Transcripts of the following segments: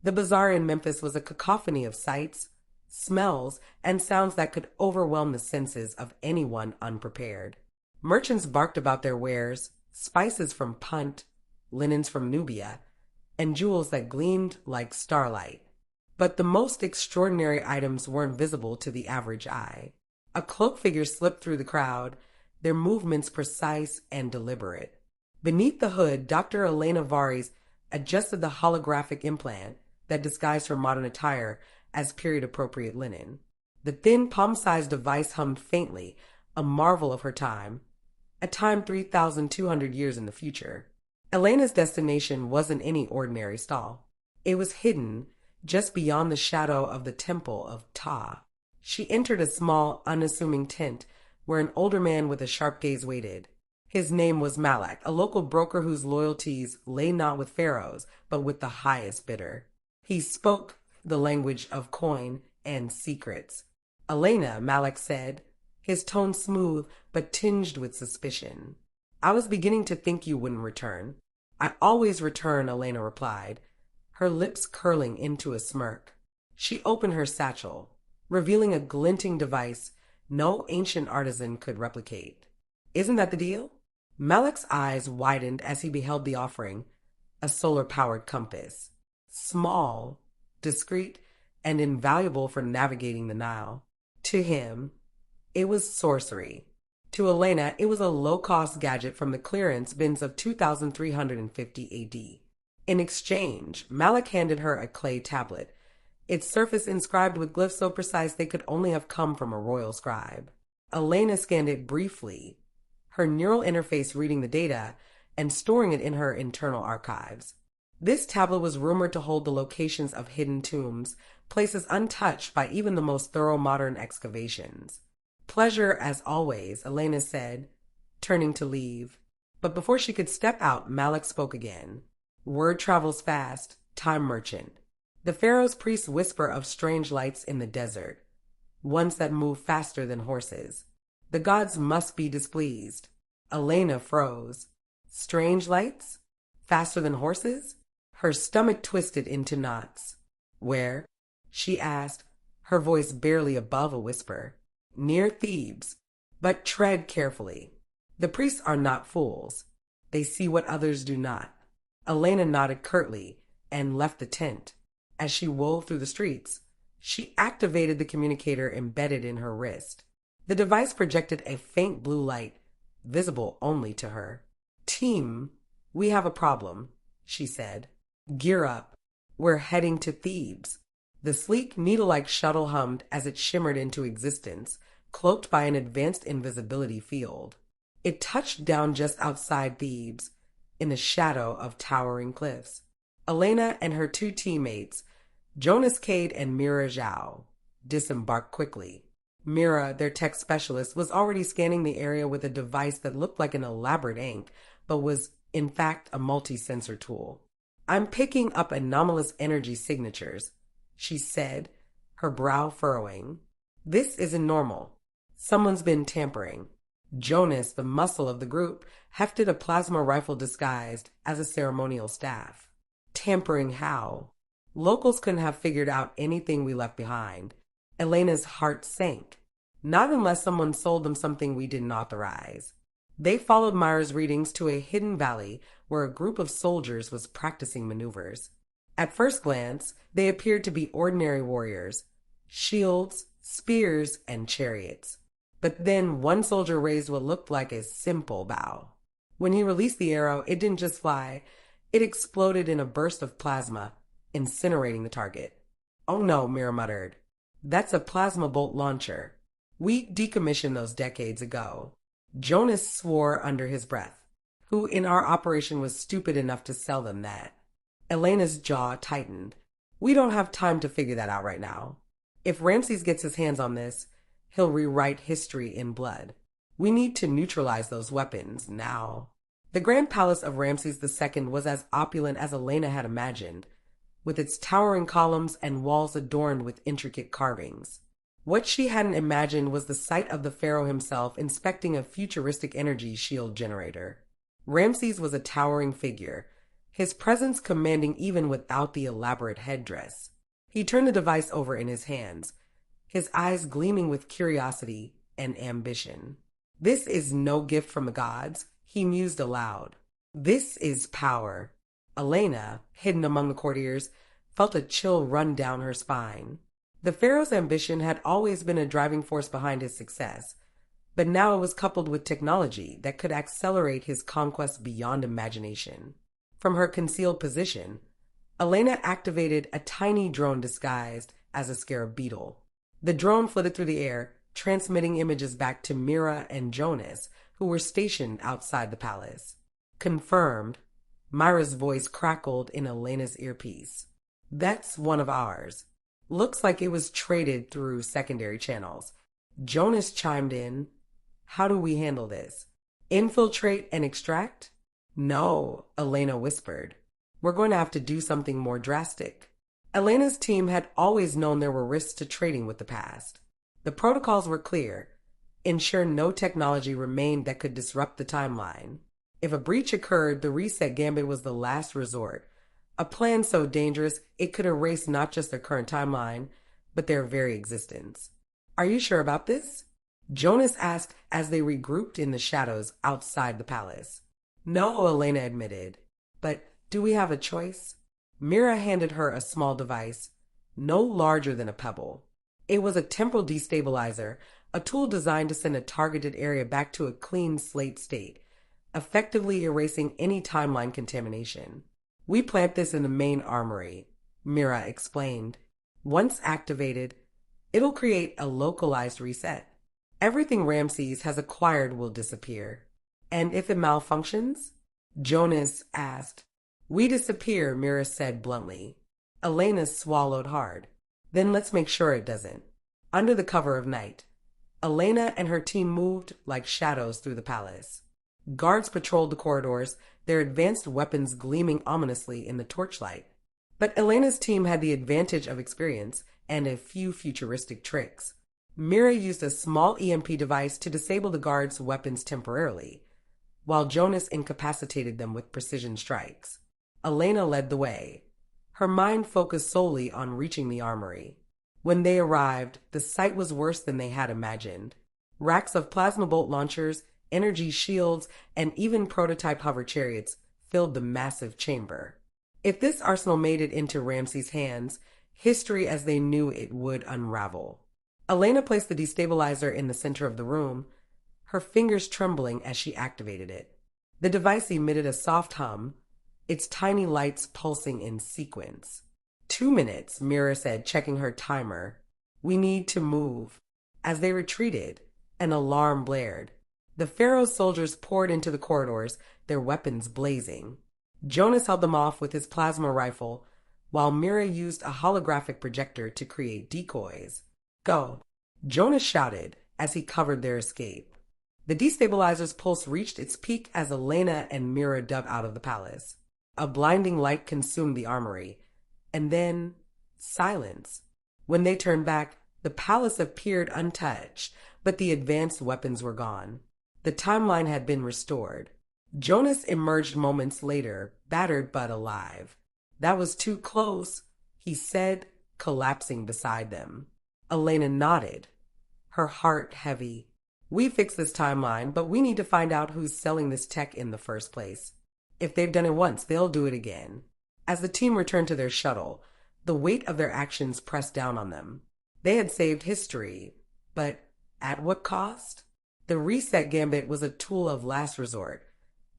The bazaar in Memphis was a cacophony of sights, smells, and sounds that could overwhelm the senses of anyone unprepared. Merchants barked about their wares, spices from Punt, linens from Nubia, and jewels that gleamed like starlight. But the most extraordinary items weren't visible to the average eye. A cloaked figure slipped through the crowd, their movements precise and deliberate. Beneath the hood, Dr. Elena Varis adjusted the holographic implant that disguised her modern attire as period-appropriate linen. The thin, palm-sized device hummed faintly, a marvel of her time, a time 3,200 years in the future. Elena's destination wasn't any ordinary stall. It was hidden just beyond the shadow of the Temple of Ptah. She entered a small, unassuming tent where an older man with a sharp gaze waited. His name was Malak, a local broker whose loyalties lay not with pharaohs, but with the highest bidder. He spoke the language of coin and secrets. "Elena," Malak said, his tone smooth but tinged with suspicion. "I was beginning to think you wouldn't return." "I always return," Elena replied, her lips curling into a smirk. She opened her satchel, revealing a glinting device no ancient artisan could replicate. "Isn't that the deal?" Malak's eyes widened as he beheld the offering, a solar-powered compass. Small, discreet, and invaluable for navigating the Nile. To him, it was sorcery. To Elena, it was a low-cost gadget from the clearance bins of 2350 AD. In exchange, Malak handed her a clay tablet, its surface inscribed with glyphs so precise they could only have come from a royal scribe. Elena scanned it briefly, her neural interface reading the data and storing it in her internal archives. This tablet was rumored to hold the locations of hidden tombs, places untouched by even the most thorough modern excavations. "Pleasure as always," Elena said, turning to leave. But before she could step out, Malak spoke again. "Word travels fast, time merchant. The pharaoh's priests whisper of strange lights in the desert, ones that move faster than horses. The gods must be displeased." Elena froze. Strange lights? Faster than horses? Her stomach twisted into knots. "Where?" she asked, her voice barely above a whisper. "Near Thebes. But tread carefully. The priests are not fools. They see what others do not." Elena nodded curtly and left the tent. As she wove through the streets, she activated the communicator embedded in her wrist. The device projected a faint blue light, visible only to her. "Team, we have a problem," she said. "Gear up. We're heading to Thebes." The sleek, needle-like shuttle hummed as it shimmered into existence, cloaked by an advanced invisibility field. It touched down just outside Thebes, in the shadow of towering cliffs. Elena and her two teammates, Jonas Cade and Mira Zhao, disembarked quickly. Mira, their tech specialist, was already scanning the area with a device that looked like an elaborate ink, but was, in fact, a multi-sensor tool. "I'm picking up anomalous energy signatures," she said, her brow furrowing. "This isn't normal. Someone's been tampering." Jonas, the muscle of the group, hefted a plasma rifle disguised as a ceremonial staff. "Tampering how?" "Locals couldn't have figured out anything we left behind." Elena's heart sank. "Not unless someone sold them something we didn't authorize." They followed Myra's readings to a hidden valley where a group of soldiers was practicing maneuvers. At first glance, they appeared to be ordinary warriors, shields, spears, and chariots. But then one soldier raised what looked like a simple bow. When he released the arrow, it didn't just fly, it exploded in a burst of plasma, incinerating the target. "Oh no," Mira muttered. "That's a plasma bolt launcher. We decommissioned those decades ago." Jonas swore under his breath. Who in our operation was stupid enough to sell them that? Elena's jaw tightened. "We don't have time to figure that out right now. If Ramses gets his hands on this, he'll rewrite history in blood. We need to neutralize those weapons now." The Grand Palace of Ramses II was as opulent as Elena had imagined, with its towering columns and walls adorned with intricate carvings. What she hadn't imagined was the sight of the pharaoh himself inspecting a futuristic energy shield generator. Ramses was a towering figure, his presence commanding even without the elaborate headdress. He turned the device over in his hands, his eyes gleaming with curiosity and ambition. "This is no gift from the gods," he mused aloud. "This is power." Elena, hidden among the courtiers, felt a chill run down her spine. The pharaoh's ambition had always been a driving force behind his success, but now it was coupled with technology that could accelerate his conquest beyond imagination. From her concealed position, Elena activated a tiny drone disguised as a scarab beetle. The drone flitted through the air, transmitting images back to Mira and Jonas, who were stationed outside the palace. "Confirmed," Myra's voice crackled in Elena's earpiece. "That's one of ours. Looks like it was traded through secondary channels." Jonas chimed in. "How do we handle this? Infiltrate and extract?" "No," Elena whispered. "We're going to have to do something more drastic." Elena's team had always known there were risks to trading with the past. The protocols were clear. Ensure no technology remained that could disrupt the timeline. If a breach occurred, the reset gambit was the last resort. A plan so dangerous it could erase not just their current timeline, but their very existence. "Are you sure about this?" Jonas asked as they regrouped in the shadows outside the palace. "No," Elena admitted. "But do we have a choice?" Mira handed her a small device, no larger than a pebble. It was a temporal destabilizer, a tool designed to send a targeted area back to a clean slate state, effectively erasing any timeline contamination. "We plant this in the main armory," Mira explained. "Once activated, it'll create a localized reset. Everything Ramses has acquired will disappear." "And if it malfunctions?" Jonas asked. "We disappear," Mira said bluntly. Elena swallowed hard. "Then let's make sure it doesn't." Under the cover of night, Elena and her team moved like shadows through the palace. Guards patrolled the corridors, their advanced weapons gleaming ominously in the torchlight. But Elena's team had the advantage of experience and a few futuristic tricks. Mira used a small EMP device to disable the guards' weapons temporarily, while Jonas incapacitated them with precision strikes. Elena led the way, her mind focused solely on reaching the armory. When they arrived, the sight was worse than they had imagined. Racks of plasma bolt launchers, energy shields, and even prototype hover chariots filled the massive chamber. If this arsenal made it into Ramses' hands, history as they knew it would unravel. Elena placed the destabilizer in the center of the room, her fingers trembling as she activated it. The device emitted a soft hum, its tiny lights pulsing in sequence. 2 minutes, Mira said, checking her timer. "We need to move." As they retreated, an alarm blared. The pharaoh's soldiers poured into the corridors, their weapons blazing. Jonas held them off with his plasma rifle, while Mira used a holographic projector to create decoys. "Go," Jonas shouted as he covered their escape. The destabilizer's pulse reached its peak as Elena and Mira dug out of the palace. A blinding light consumed the armory, and then silence. When they turned back, the palace appeared untouched, but the advanced weapons were gone. The timeline had been restored. Jonas emerged moments later, battered but alive. "That was too close," he said, collapsing beside them. Elena nodded, her heart heavy. "We fixed this timeline, but we need to find out who's selling this tech in the first place. If they've done it once, they'll do it again." As the team returned to their shuttle, the weight of their actions pressed down on them. They had saved history, but at what cost? The reset gambit was a tool of last resort,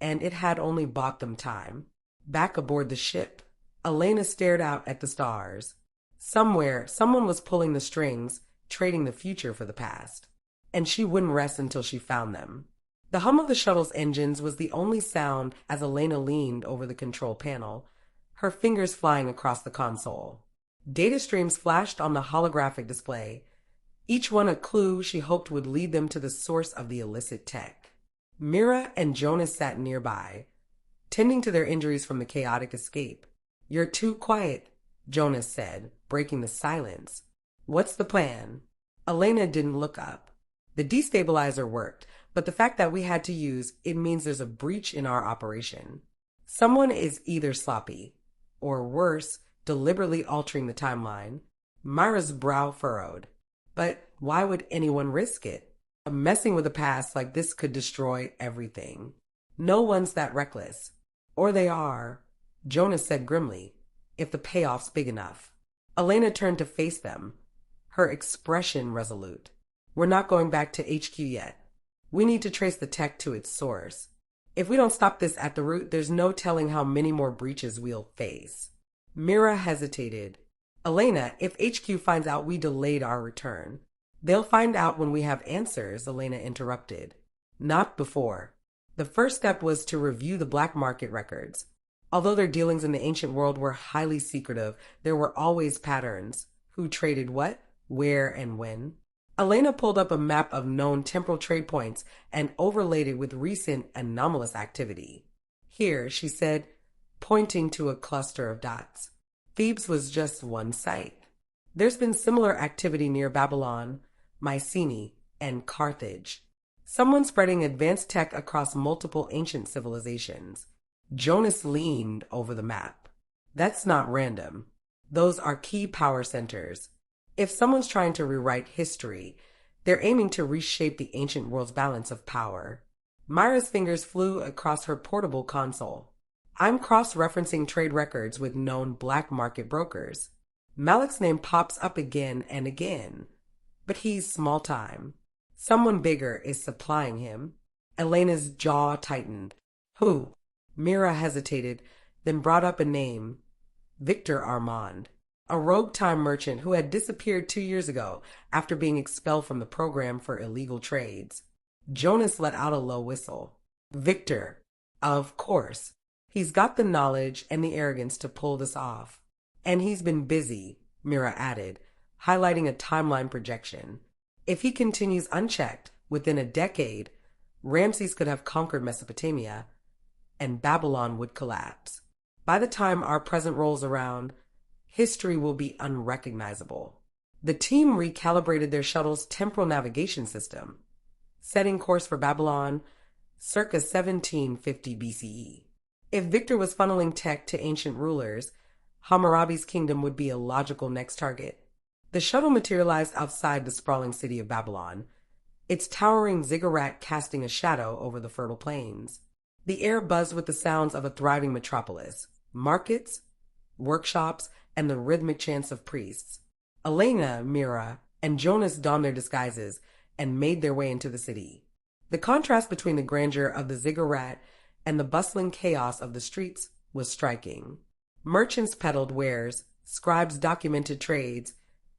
and it had only bought them time. Back aboard the ship, Elena stared out at the stars. Somewhere, someone was pulling the strings, trading the future for the past, and she wouldn't rest until she found them. The hum of the shuttle's engines was the only sound as Elena leaned over the control panel, her fingers flying across the console. Data streams flashed on the holographic display, each one a clue she hoped would lead them to the source of the illicit tech. Mira and Jonas sat nearby, tending to their injuries from the chaotic escape. "You're too quiet," Jonas said, breaking the silence. "What's the plan?" Elena didn't look up. "The destabilizer worked, but the fact that we had to use it means there's a breach in our operation." Someone is either sloppy, or worse, deliberately altering the timeline. Myra's brow furrowed. But why would anyone risk it? Messing with the past like this could destroy everything. No one's that reckless. Or they are, Jonas said grimly, if the payoff's big enough. Elena turned to face them, her expression resolute. We're not going back to HQ yet. We need to trace the tech to its source. If we don't stop this at the root, there's no telling how many more breaches we'll face. Mira hesitated. Elena, if HQ finds out we delayed our return. They'll find out when we have answers, Elena interrupted. Not before. The first step was to review the black market records. Although their dealings in the ancient world were highly secretive, there were always patterns. Who traded what, where, and when. Elena pulled up a map of known temporal trade points and overlaid it with recent anomalous activity. Here, she said, pointing to a cluster of dots. Thebes was just one site. There's been similar activity near Babylon, Mycenae, and Carthage. Someone spreading advanced tech across multiple ancient civilizations. Jonas leaned over the map. That's not random. Those are key power centers. If someone's trying to rewrite history, they're aiming to reshape the ancient world's balance of power. Myra's fingers flew across her portable console. I'm cross-referencing trade records with known black market brokers. Malik's name pops up again and again, but he's small time. Someone bigger is supplying him. Elena's jaw tightened. Who? Mira hesitated, then brought up a name. Victor Armand. A rogue time merchant who had disappeared 2 years ago after being expelled from the program for illegal trades. Jonas let out a low whistle. Victor. Of course. He's got the knowledge and the arrogance to pull this off. And he's been busy, Mira added, highlighting a timeline projection. If he continues unchecked, within a decade, Ramses could have conquered Mesopotamia, and Babylon would collapse. By the time our present rolls around, history will be unrecognizable. The team recalibrated their shuttle's temporal navigation system, setting course for Babylon circa 1750 BCE. If Victor was funneling tech to ancient rulers, Hammurabi's kingdom would be a logical next target. The shuttle materialized outside the sprawling city of Babylon, its towering ziggurat casting a shadow over the fertile plains. The air buzzed with the sounds of a thriving metropolis, markets, workshops, and the rhythmic chants of priests. Elena, Mira, and Jonas donned their disguises and made their way into the city. The contrast between the grandeur of the ziggurat and the bustling chaos of the streets was striking. Merchants peddled wares, scribes documented trades,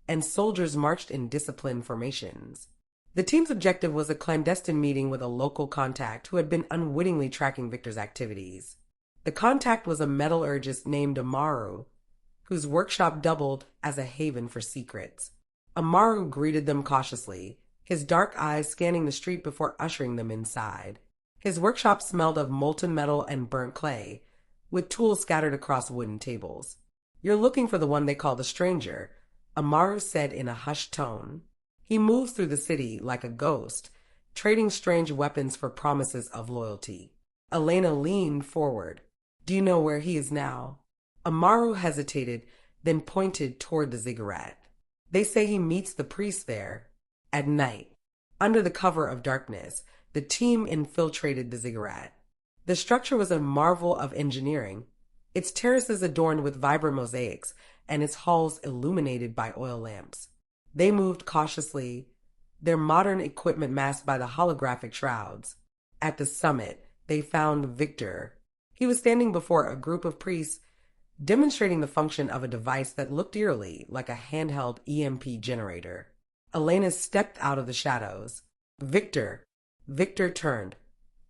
and soldiers marched in disciplined formations. The team's objective was a clandestine meeting with a local contact who had been unwittingly tracking Victor's activities. The contact was a metallurgist named Amaru, whose workshop doubled as a haven for secrets. Amaru greeted them cautiously, his dark eyes scanning the street before ushering them inside. His workshop smelled of molten metal and burnt clay, with tools scattered across wooden tables. You're looking for the one they call the stranger, Amaru said in a hushed tone. He moves through the city like a ghost, trading strange weapons for promises of loyalty. Elena leaned forward. Do you know where he is now? Amaru hesitated, then pointed toward the ziggurat. They say he meets the priest there. At night, under the cover of darkness, the team infiltrated the ziggurat. The structure was a marvel of engineering, its terraces adorned with vibrant mosaics and its halls illuminated by oil lamps. They moved cautiously, their modern equipment masked by the holographic shrouds. At the summit, they found Victor. He was standing before a group of priests, demonstrating the function of a device that looked eerily like a handheld EMP generator. Elena stepped out of the shadows. Victor. Victor turned,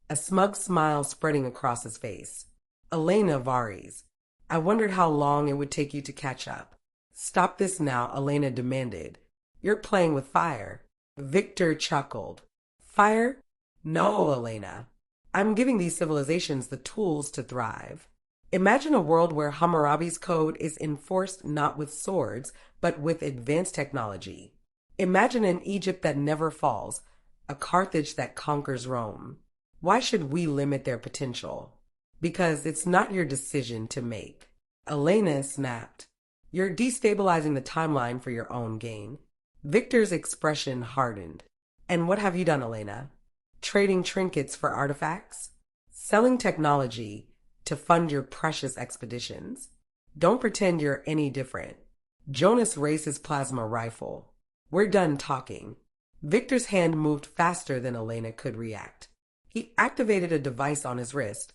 a smug smile spreading across his face. Elena Varis. I wondered how long it would take you to catch up. Stop this now, Elena demanded. You're playing with fire. Victor chuckled. Fire? No, Elena. I'm giving these civilizations the tools to thrive. Imagine a world where Hammurabi's code is enforced not with swords, but with advanced technology. Imagine an Egypt that never falls, a Carthage that conquers Rome. Why should we limit their potential? Because it's not your decision to make. Elena snapped. You're destabilizing the timeline for your own gain. Victor's expression hardened. And what have you done, Elena? Trading trinkets for artifacts? Selling technology to fund your precious expeditions? Don't pretend you're any different. Jonas raised his plasma rifle. We're done talking. Victor's hand moved faster than Elena could react. He activated a device on his wrist,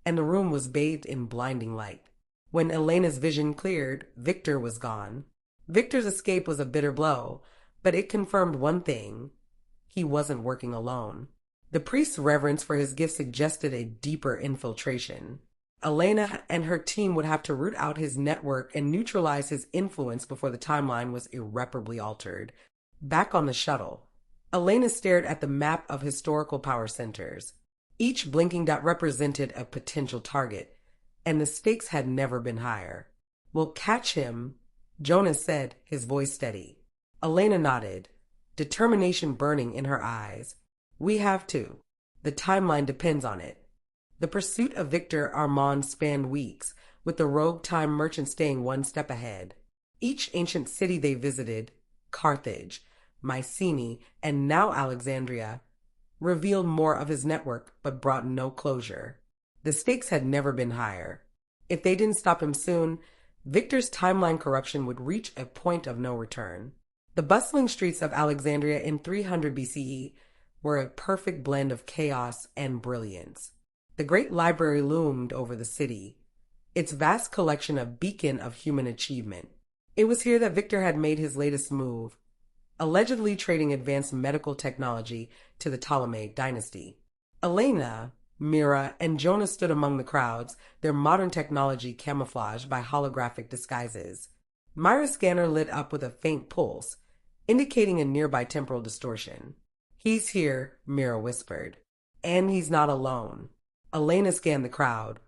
and the room was bathed in blinding light. When Elena's vision cleared, Victor was gone. Victor's escape was a bitter blow, but it confirmed one thing. He wasn't working alone. The priest's reverence for his gift suggested a deeper infiltration. Elena and her team would have to root out his network and neutralize his influence before the timeline was irreparably altered. Back on the shuttle, Elena stared at the map of historical power centers. Each blinking dot represented a potential target, and the stakes had never been higher. We'll catch him, Jonas said, his voice steady. Elena nodded, determination burning in her eyes. We have to. The timeline depends on it. The pursuit of Victor Armand spanned weeks, with the rogue time merchant staying one step ahead. Each ancient city they visited, Carthage, Mycenae, and now Alexandria, revealed more of his network but brought no closure. The stakes had never been higher. If they didn't stop him soon, Victor's timeline corruption would reach a point of no return. The bustling streets of Alexandria in 300 BCE were a perfect blend of chaos and brilliance. The great library loomed over the city, its vast collection a beacon of human achievement. It was here that Victor had made his latest move, allegedly trading advanced medical technology to the Ptolemaic dynasty. Elena, Mira, and Jonas stood among the crowds, their modern technology camouflaged by holographic disguises. Myra's scanner lit up with a faint pulse, indicating a nearby temporal distortion. He's here, Mira whispered. And he's not alone. Elena scanned the crowd,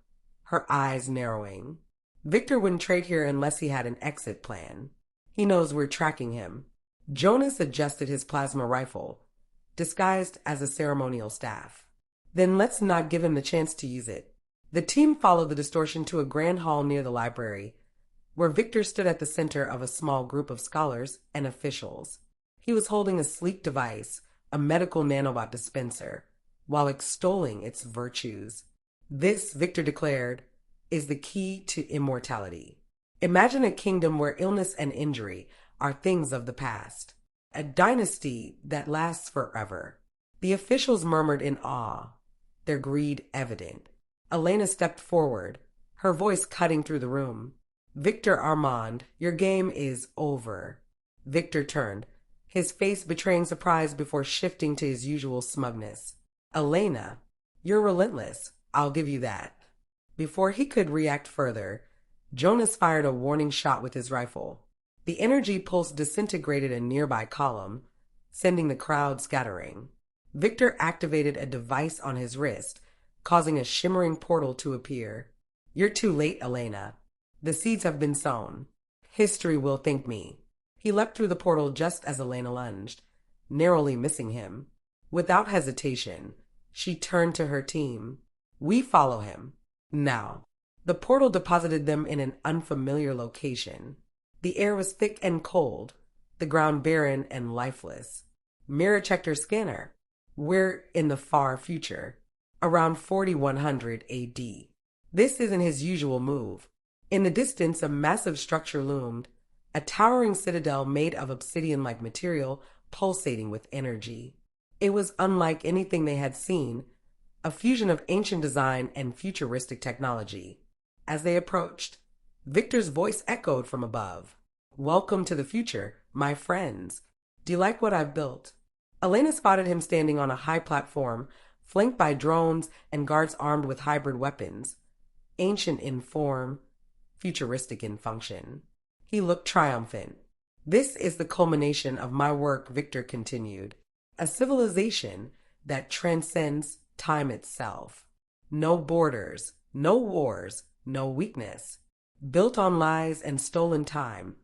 her eyes narrowing. Victor wouldn't trade here unless he had an exit plan. He knows we're tracking him. Jonas adjusted his plasma rifle, disguised as a ceremonial staff. Then let's not give him the chance to use it. The team followed the distortion to a grand hall near the library, where Victor stood at the center of a small group of scholars and officials. He was holding a sleek device, a medical nanobot dispenser, while extolling its virtues. This, Victor declared, is the key to immortality. Imagine a kingdom where illness and injury are things of the past, a dynasty that lasts forever. The officials murmured in awe, their greed evident. Elena stepped forward, her voice cutting through the room. Victor Armand, your game is over. Victor turned, his face betraying surprise before shifting to his usual smugness. Elena, you're relentless, I'll give you that. Before he could react further, Jonas fired a warning shot with his rifle. The energy pulse disintegrated a nearby column, sending the crowd scattering. Victor activated a device on his wrist, causing a shimmering portal to appear. You're too late, Elena. The seeds have been sown. History will thank me. He leapt through the portal just as Elena lunged, narrowly missing him. Without hesitation, she turned to her team. We follow him. Now. The portal deposited them in an unfamiliar location. The air was thick and cold, the ground barren and lifeless. Mira checked her scanner. We're in the far future, around 4100 AD. This isn't his usual move. In the distance, a massive structure loomed, a towering citadel made of obsidian-like material pulsating with energy. It was unlike anything they had seen, a fusion of ancient design and futuristic technology. As they approached, Victor's voice echoed from above. Welcome to the future, my friends. Do you like what I've built? Elena spotted him standing on a high platform, flanked by drones and guards armed with hybrid weapons. Ancient in form, futuristic in function. He looked triumphant. This is the culmination of my work, Victor continued. A civilization that transcends time itself. No borders, no wars, no weakness. Built on lies and stolen time.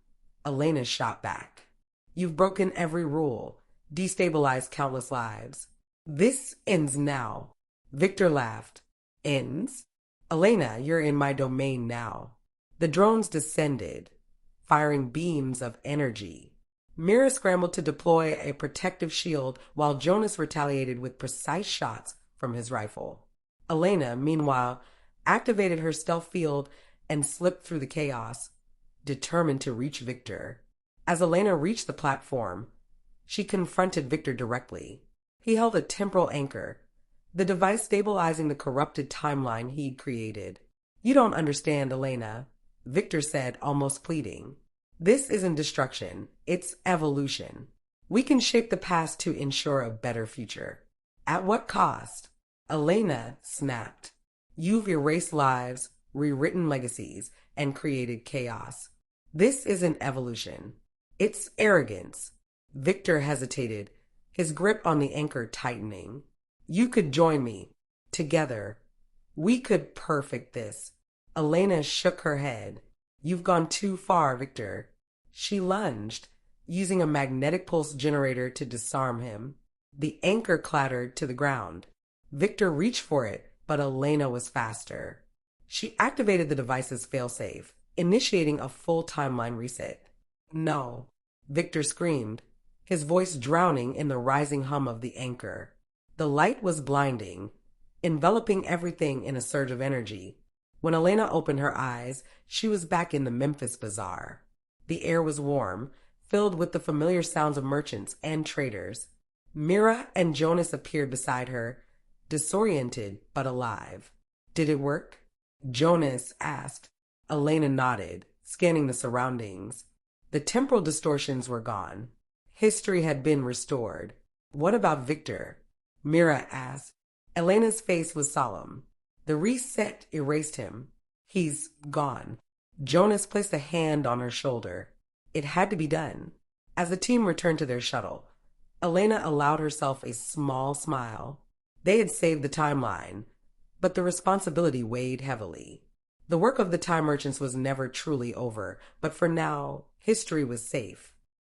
Elena shot back. You've broken every rule, destabilized countless lives. This ends now. Victor laughed. Ends? Elena, you're in my domain now. The drones descended, firing beams of energy. Mira scrambled to deploy a protective shield while Jonas retaliated with precise shots from his rifle. Elena, meanwhile, activated her stealth field and slipped through the chaos, determined to reach Victor. As Elena reached the platform, she confronted Victor directly. He held a temporal anchor, the device stabilizing the corrupted timeline he'd created. "You don't understand, Elena," Victor said, almost pleading. "This isn't destruction, it's evolution. We can shape the past to ensure a better future." "At what cost?" Elena snapped. "You've erased lives, rewritten legacies, and created chaos. This isn't evolution. It's arrogance." Victor hesitated, his grip on the anchor tightening. "You could join me. Together. We could perfect this." Elena shook her head. "You've gone too far, Victor." She lunged, using a magnetic pulse generator to disarm him. The anchor clattered to the ground. Victor reached for it, but Elena was faster. She activated the device's failsafe, initiating a full timeline reset. "No," Victor screamed, his voice drowning in the rising hum of the anchor. The light was blinding, enveloping everything in a surge of energy. When Elena opened her eyes, she was back in the Memphis bazaar. The air was warm, filled with the familiar sounds of merchants and traders. Mira and Jonas appeared beside her, disoriented but alive. "Did it work?" Jonas asked. Elena nodded, scanning the surroundings. The temporal distortions were gone. History had been restored. "What about Victor?" Mira asked. Elena's face was solemn. "The reset erased him. He's gone." Jonas placed a hand on her shoulder. It had to be done. As the team returned to their shuttle, Elena allowed herself a small smile. They had saved the timeline, but the responsibility weighed heavily. The work of the time merchants was never truly over, but for now, history was safe.